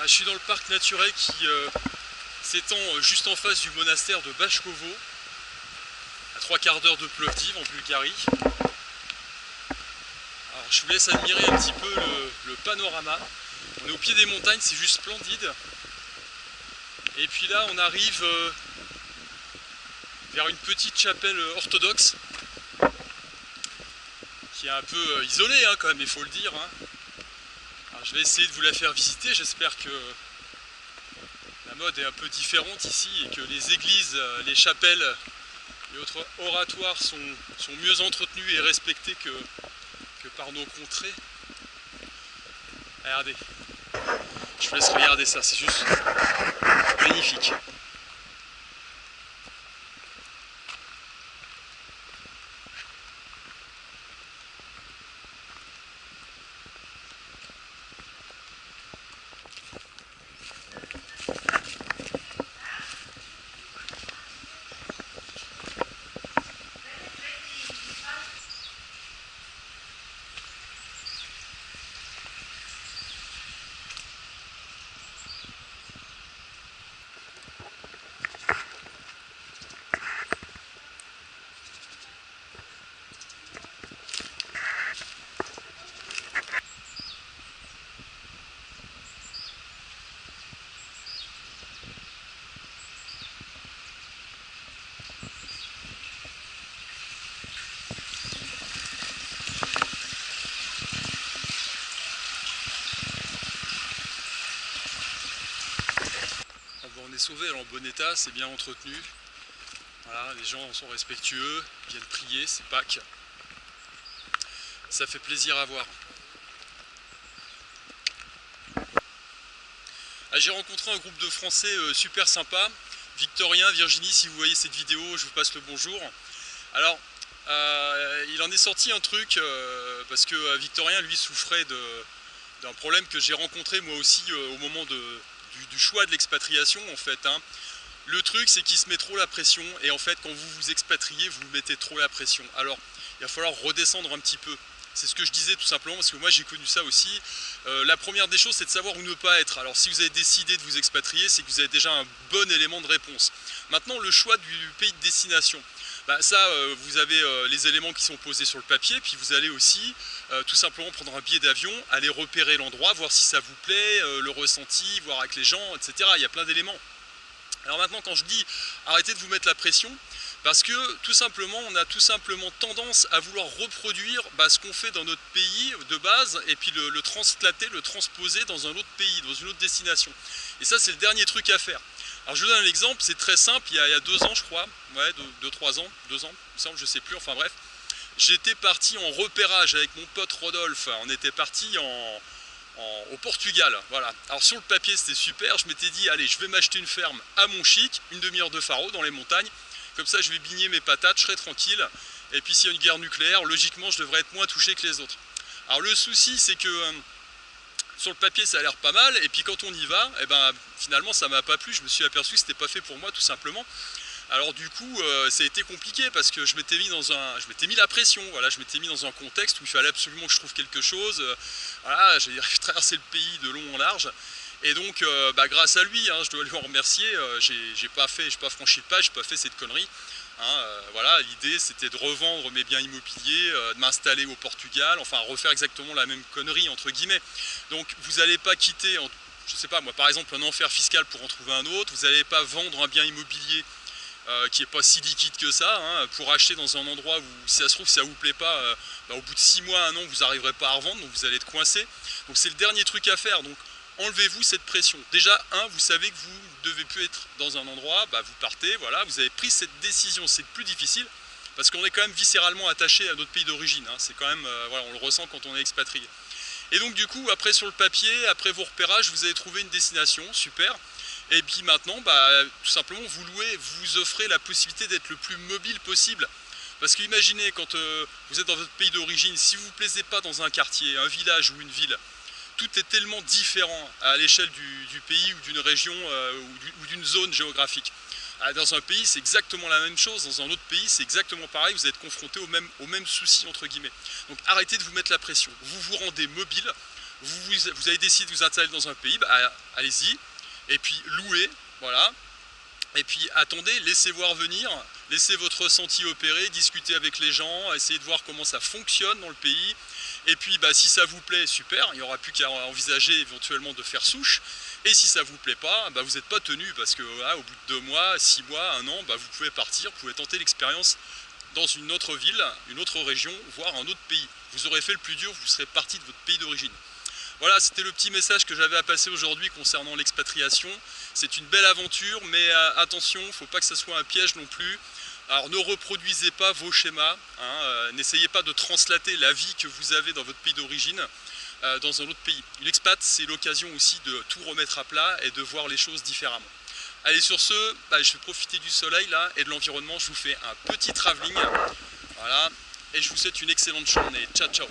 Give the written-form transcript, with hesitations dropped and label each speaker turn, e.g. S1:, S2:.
S1: Je suis dans le parc naturel qui s'étend juste en face du monastère de Bachkovo, à 3/4 d'heure de Plovdiv en Bulgarie. Alors je vous laisse admirer un petit peu le panorama. On est au pied des montagnes, c'est juste splendide. Et puis là on arrive vers une petite chapelle orthodoxe qui est un peu isolée hein, quand même, il faut le dire. Hein. Alors, je vais essayer de vous la faire visiter, j'espère que la mode est un peu différente ici et que les églises, les chapelles et autres oratoires sont mieux entretenus et respectés que par nos contrées. Regardez, je vous laisse regarder ça, c'est juste magnifique. On est sauvé, elle est en bon état, c'est bien entretenu. Voilà, les gens sont respectueux, viennent prier, c'est Pâques. Ça fait plaisir à voir. J'ai rencontré un groupe de Français super sympa. Victorien, Virginie, si vous voyez cette vidéo, je vous passe le bonjour. Alors, il en est sorti un truc, parce que Victorien, lui, souffrait d'un problème que j'ai rencontré moi aussi au moment du choix de l'expatriation en fait. Hein. Le truc c'est qu'il se met trop la pression et en fait quand vous vous expatriez vous mettez trop la pression. Alors il va falloir redescendre un petit peu. C'est ce que je disais tout simplement parce que moi j'ai connu ça aussi. La première des choses c'est de savoir où ne pas être. Alors si vous avez décidé de vous expatrier c'est que vous avez déjà un bon élément de réponse. Maintenant le choix du pays de destination. Bah ça, vous avez les éléments qui sont posés sur le papier, puis vous allez aussi tout simplement prendre un billet d'avion, aller repérer l'endroit, voir si ça vous plaît, le ressenti, voir avec les gens, etc. Il y a plein d'éléments. Alors maintenant, quand je dis arrêtez de vous mettre la pression, parce que tout simplement, on a tout simplement tendance à vouloir reproduire ce qu'on fait dans notre pays de base, et puis le translater, le transposer dans un autre pays, dans une autre destination. Et ça, c'est le dernier truc à faire. Alors je vous donne un exemple, c'est très simple, il y a 2 ans je crois, ouais, 2-3 ans, 2 ans, il me semble, je sais plus, enfin bref. J'étais parti en repérage avec mon pote Rodolphe, on était parti au Portugal, voilà. Alors sur le papier c'était super, je m'étais dit, allez, je vais m'acheter une ferme à Montchique, une demi-heure de Faro dans les montagnes, comme ça je vais bigner mes patates, je serai tranquille, et puis s'il y a une guerre nucléaire, logiquement je devrais être moins touché que les autres. Alors le souci c'est que sur le papier ça a l'air pas mal, et puis quand on y va, eh ben, finalement ça m'a pas plu, je me suis aperçu que c'était pas fait pour moi tout simplement. Alors du coup ça a été compliqué parce que je m'étais mis la pression, voilà, je m'étais mis dans un contexte où il fallait absolument que je trouve quelque chose, voilà, j'ai traversé le pays de long en large, et donc grâce à lui, hein, je dois lui en remercier, j'ai pas franchi le pas, j'ai pas fait cette connerie. Hein, voilà, l'idée c'était de revendre mes biens immobiliers, de m'installer au Portugal, enfin refaire exactement la même connerie entre guillemets. Donc vous n'allez pas quitter, je sais pas moi, par exemple un enfer fiscal pour en trouver un autre, vous n'allez pas vendre un bien immobilier qui n'est pas si liquide que ça, hein, pour acheter dans un endroit où si ça se trouve ça vous plaît pas, au bout de 6 mois, 1 an vous n'arriverez pas à revendre, donc vous allez être coincé. Donc c'est le dernier truc à faire, donc enlevez-vous cette pression. Déjà, vous savez que vous ne devez plus être dans un endroit, vous partez, voilà, vous avez pris cette décision, c'est plus difficile, parce qu'on est quand même viscéralement attaché à notre pays d'origine, hein, c'est quand même, voilà, on le ressent quand on est expatrié. Et donc du coup, après sur le papier, après vos repérages, vous avez trouvé une destination, super. Et puis maintenant, tout simplement, vous offrez la possibilité d'être le plus mobile possible. Parce qu'imaginez, quand vous êtes dans votre pays d'origine, si vous ne vous plaisez pas dans un quartier, un village ou une ville, tout est tellement différent à l'échelle du pays ou d'une région ou d'une zone géographique. Dans un pays, c'est exactement la même chose, dans un autre pays, c'est exactement pareil, vous êtes confronté au même souci, entre guillemets. Donc arrêtez de vous mettre la pression, vous vous rendez mobile, vous avez décidé de vous installer dans un pays, bah, allez-y, et puis louez, voilà. Et puis attendez, laissez voir venir, laissez votre ressenti opérer, discutez avec les gens, essayez de voir comment ça fonctionne dans le pays. Et puis bah, si ça vous plaît, super, il n'y aura plus qu'à envisager éventuellement de faire souche. Et si ça ne vous plaît pas, bah, vous n'êtes pas tenu parce que voilà, au bout de 2 mois, 6 mois, 1 an, bah, vous pouvez partir, vous pouvez tenter l'expérience dans une autre ville, une autre région, voire un autre pays. Vous aurez fait le plus dur, vous serez parti de votre pays d'origine. Voilà, c'était le petit message que j'avais à passer aujourd'hui concernant l'expatriation. C'est une belle aventure, mais attention, il ne faut pas que ça soit un piège non plus. Alors ne reproduisez pas vos schémas, hein, n'essayez pas de translater la vie que vous avez dans votre pays d'origine dans un autre pays. L'expat, c'est l'occasion aussi de tout remettre à plat et de voir les choses différemment. Allez, sur ce, bah, je vais profiter du soleil là et de l'environnement. Je vous fais un petit travelling. Voilà, et je vous souhaite une excellente journée. Ciao, ciao.